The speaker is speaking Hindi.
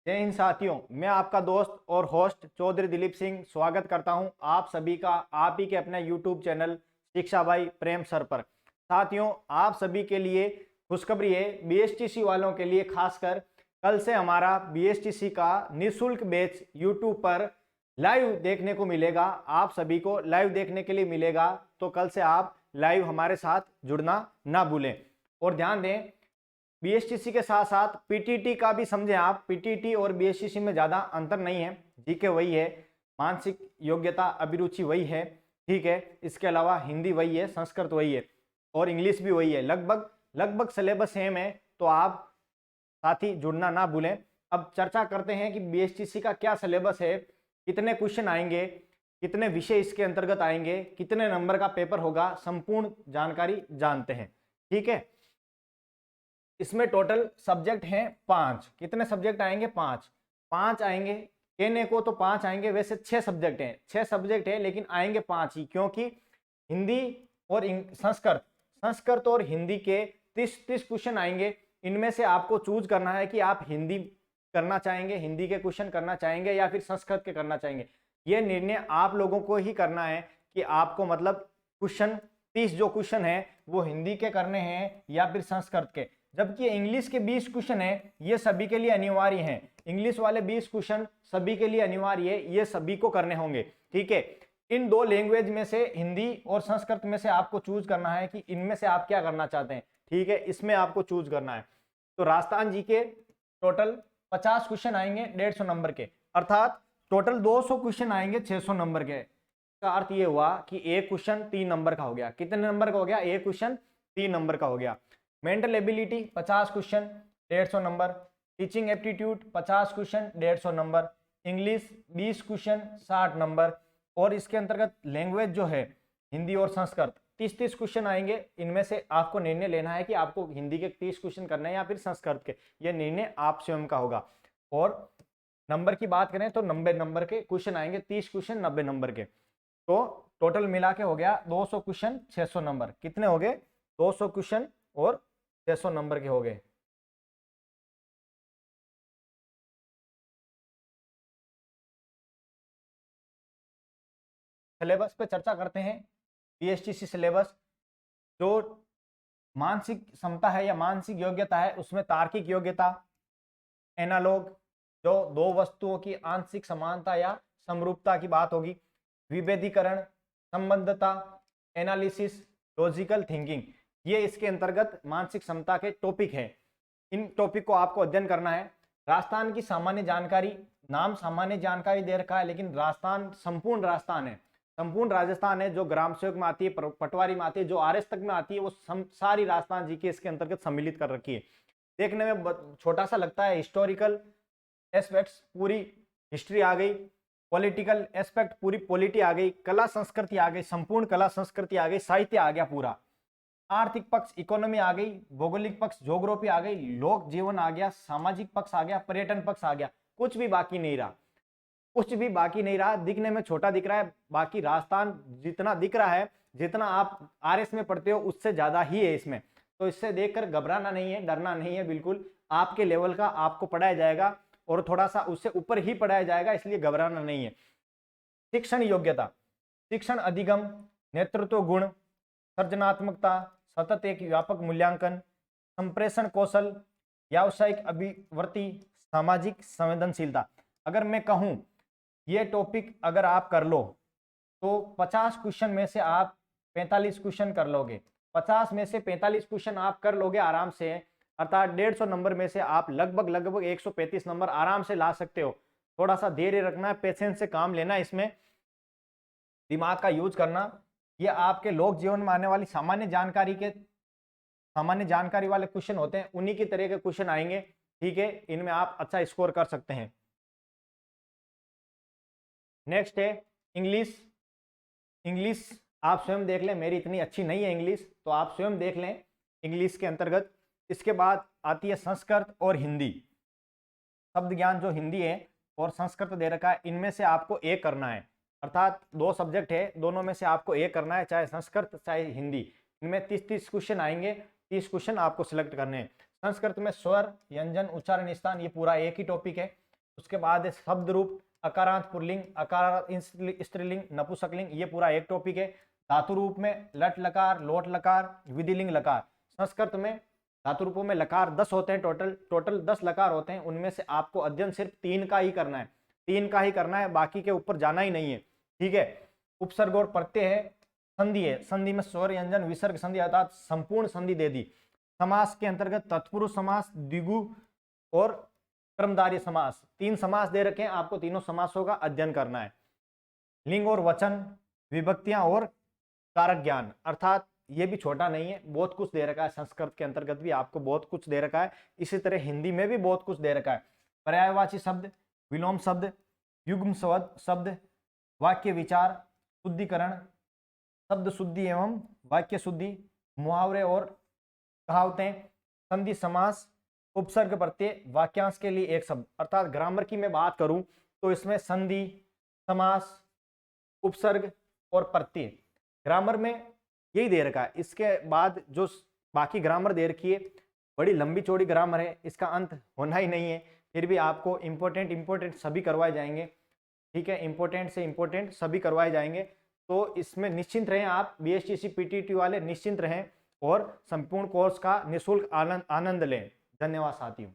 जय हिंद साथियों, मैं आपका दोस्त और होस्ट चौधरी दिलीप सिंह स्वागत करता हूं आप सभी का आप ही के अपने YouTube चैनल शिक्षा भाई प्रेम सर पर। साथियों, आप सभी के लिए खुशखबरी है, BSTC वालों के लिए खासकर कल से हमारा BSTC का निःशुल्क बैच YouTube पर लाइव देखने को मिलेगा। आप सभी को लाइव देखने के लिए मिलेगा, तो कल से आप लाइव हमारे साथ जुड़ना ना भूलें। और ध्यान दें, BSTC के साथ साथ PTT का भी समझें आप। PTT और BSTC में ज़्यादा अंतर नहीं है, जीके वही है, मानसिक योग्यता अभिरुचि वही है, ठीक है। इसके अलावा हिंदी वही है, संस्कृत वही है और इंग्लिश भी वही है, लगभग सिलेबस सेम है। तो आप साथी जुड़ना ना भूलें। अब चर्चा करते हैं कि BSTC का क्या सिलेबस है, कितने क्वेश्चन आएंगे, कितने विषय इसके अंतर्गत आएंगे, कितने नंबर का पेपर होगा, संपूर्ण जानकारी जानते हैं, ठीक है। इसमें टोटल सब्जेक्ट हैं 5। कितने सब्जेक्ट आएंगे? 5 आएंगे। कहने को तो 5 आएंगे, वैसे 6 सब्जेक्ट हैं, 6 सब्जेक्ट है, लेकिन आएंगे 5 ही, क्योंकि हिंदी और संस्कृत और हिंदी के 30 क्वेश्चन आएंगे। इनमें से आपको चूज करना है कि आप हिंदी करना चाहेंगे, हिंदी के क्वेश्चन करना चाहेंगे या फिर संस्कृत के करना चाहेंगे। यह निर्णय आप लोगों को ही करना है कि आपको मतलब क्वेश्चन 30 जो क्वेश्चन है वो हिंदी के करने हैं या फिर संस्कृत के। जबकि इंग्लिश के 20 क्वेश्चन है, ये सभी के लिए अनिवार्य हैं। इंग्लिश वाले 20 क्वेश्चन सभी के लिए अनिवार्य है, ये सभी को करने होंगे, ठीक है। इन दो लैंग्वेज में से हिंदी और संस्कृत में से आपको चूज करना है कि इनमें से आप क्या करना चाहते हैं, ठीक है। इसमें आपको चूज करना है। तो राजस्थान जी के टोटल 50 क्वेश्चन आएंगे 150 नंबर के, अर्थात टोटल 200 क्वेश्चन आएंगे 600 नंबर के। का अर्थ ये हुआ कि एक क्वेश्चन 3 नंबर का हो गया। कितने नंबर का हो गया? एक क्वेश्चन 3 नंबर का हो गया। Mental ability 50 question 150 number. Teaching aptitude 50 question 150 number. English 20 question 60 number. और इसके अंतर्गत लैंग्वेज जो है हिंदी और संस्कृत 30 क्वेश्चन आएंगे। इनमें से आपको निर्णय लेना है कि आपको हिंदी के 30 क्वेश्चन करने हैं या फिर संस्कृत के। यह निर्णय आप स्वयं का होगा। और नंबर की बात करें तो 90 नंबर के क्वेश्चन आएंगे, 30 क्वेश्चन 90 नंबर के। तो टोटल मिला के हो गया 200 क्वेश्चन 600 नंबर। कितने हो गए? 200 क्वेश्चन और 600 नंबर के हो गए। सिलेबस पे चर्चा करते हैं। BSTC सिलेबस जो मानसिक क्षमता है या मानसिक योग्यता है, उसमें तार्किक योग्यता, एनालॉग जो दो वस्तुओं की आंशिक समानता या समरूपता की बात होगी, विभेदीकरण, संबद्धता, एनालिसिस, लॉजिकल थिंकिंग, ये इसके अंतर्गत मानसिक क्षमता के टॉपिक है। इन टॉपिक को आपको अध्ययन करना है। राजस्थान की सामान्य जानकारी, नाम सामान्य जानकारी दे रखा है, लेकिन राजस्थान संपूर्ण राजस्थान है, संपूर्ण राजस्थान है। जो ग्राम सेवक में आती है, पटवारी में आती है, जो RS तक में आती है, वो सारी राजस्थान जी के इसके अंतर्गत सम्मिलित कर रखी है। देखने में छोटा सा लगता है। हिस्टोरिकल एस्पेक्ट्स पूरी हिस्ट्री आ गई, पॉलिटिकल एस्पेक्ट पूरी पॉलिटी आ गई, कला संस्कृति आ गई, संपूर्ण कला संस्कृति आ गई, साहित्य आ गया पूरा, आर्थिक पक्ष इकोनॉमी आ गई, भौगोलिक पक्ष ज्योग्राफी आ गई, लोक जीवन आ गया, सामाजिक पक्ष आ गया, पर्यटन पक्ष आ गया। कुछ भी बाकी नहीं रहा, कुछ भी बाकी नहीं रहा। दिखने में छोटा दिख रहा है, बाकी राजस्थान जितना दिख रहा है, जितना आप RS में पढ़ते हो उससे ज्यादा ही है इसमें। तो इससे देखकर घबराना नहीं है, डरना नहीं है, बिल्कुल आपके लेवल का आपको पढ़ाया जाएगा और थोड़ा सा उससे ऊपर ही पढ़ाया जाएगा, इसलिए घबराना नहीं है। शिक्षण योग्यता, शिक्षण अधिगम, नेतृत्व गुण, सृजनात्मकता, सतत एक व्यापक मूल्यांकन, संप्रेषण कौशल, व्यावसायिक अभिवृत्ति, सामाजिक संवेदनशीलता। अगर मैं कहूं ये टॉपिक अगर आप कर लो तो 50 क्वेश्चन में से आप 45 क्वेश्चन कर लोगे। 50 में से 45 क्वेश्चन आप कर लोगे आराम से, अर्थात 150 नंबर में से आप लगभग 135 नंबर आराम से ला सकते हो। थोड़ा सा धैर्य रखना है, पेशेंस से काम लेना, इसमें दिमाग का यूज करना। ये आपके लोक जीवन में आने वाली सामान्य जानकारी वाले क्वेश्चन होते हैं, उन्हीं की तरह के क्वेश्चन आएंगे, ठीक है। इनमें आप अच्छा स्कोर कर सकते हैं। नेक्स्ट है इंग्लिश। इंग्लिश आप स्वयं देख लें, मेरी इतनी अच्छी नहीं है इंग्लिश, तो आप स्वयं देख लें इंग्लिश के अंतर्गत। इसके बाद आती है संस्कृत और हिंदी। शब्द ज्ञान जो हिंदी है और संस्कृत दे रखा है, इनमें से आपको एक करना है, अर्थात 2 सब्जेक्ट है, दोनों में से आपको एक करना है, चाहे संस्कृत चाहे हिंदी। इनमें 30 क्वेश्चन आएंगे, 30 क्वेश्चन आपको सिलेक्ट करने हैं। संस्कृत में स्वर, व्यंजन, उच्चारण, स्थान, ये पूरा एक ही टॉपिक है। उसके बाद है शब्द रूप, अकारांत पुल्लिंग, अकारांत स्त्रीलिंग, नपुंसकलिंग, ये पूरा एक टॉपिक है। धातु रूप में लट लकार, लोट लकार, विधिलिंग लकार। संस्कृत में धातु रूपों में लकार 10 होते हैं, टोटल 10 लकार होते हैं। उनमें से आपको अध्ययन सिर्फ 3 का ही करना है, 3 का ही करना है, बाकी के ऊपर जाना ही नहीं है, ठीक है। उपसर्ग और प्रत्यय है, संधि है, संधि में स्वर व्यंजन विसर्ग संधि अर्थात संपूर्ण संधि दे दी। समास के अंतर्गत तत्पुरुष समास, द्विगु और कर्मधारय समास, 3 समास दे रखे हैं, आपको तीनों समासों का अध्ययन करना है। लिंग और वचन, विभक्तियां और कारक ज्ञान, अर्थात ये भी छोटा नहीं है, बहुत कुछ दे रखा है। संस्कृत के अंतर्गत भी आपको बहुत कुछ दे रखा है, इसी तरह हिंदी में भी बहुत कुछ दे रखा है। पर्यायवाची शब्द, विलोम शब्द, युग्म शब्द, वाक्य विचार, शुद्धिकरण, शब्द शुद्धि एवं वाक्य शुद्धि, मुहावरे और कहावतें, संधि समास, उपसर्ग प्रत्यय, वाक्यांश के लिए एक शब्द। अर्थात ग्रामर की मैं बात करूं तो इसमें संधि, समास, उपसर्ग और प्रत्यय, ग्रामर में यही दे रखा है। इसके बाद जो बाकी ग्रामर दे रखी है, बड़ी लंबी चौड़ी ग्रामर है, इसका अंत होना ही नहीं है। फिर भी आपको इंपॉर्टेंट सभी करवाए जाएंगे, ठीक है, इंपॉर्टेंट से इंपॉर्टेंट सभी करवाए जाएंगे। तो इसमें निश्चिंत रहें आप, BSTC PTT वाले निश्चिंत रहें और संपूर्ण कोर्स का निःशुल्क आनंद लें। धन्यवाद साथियों।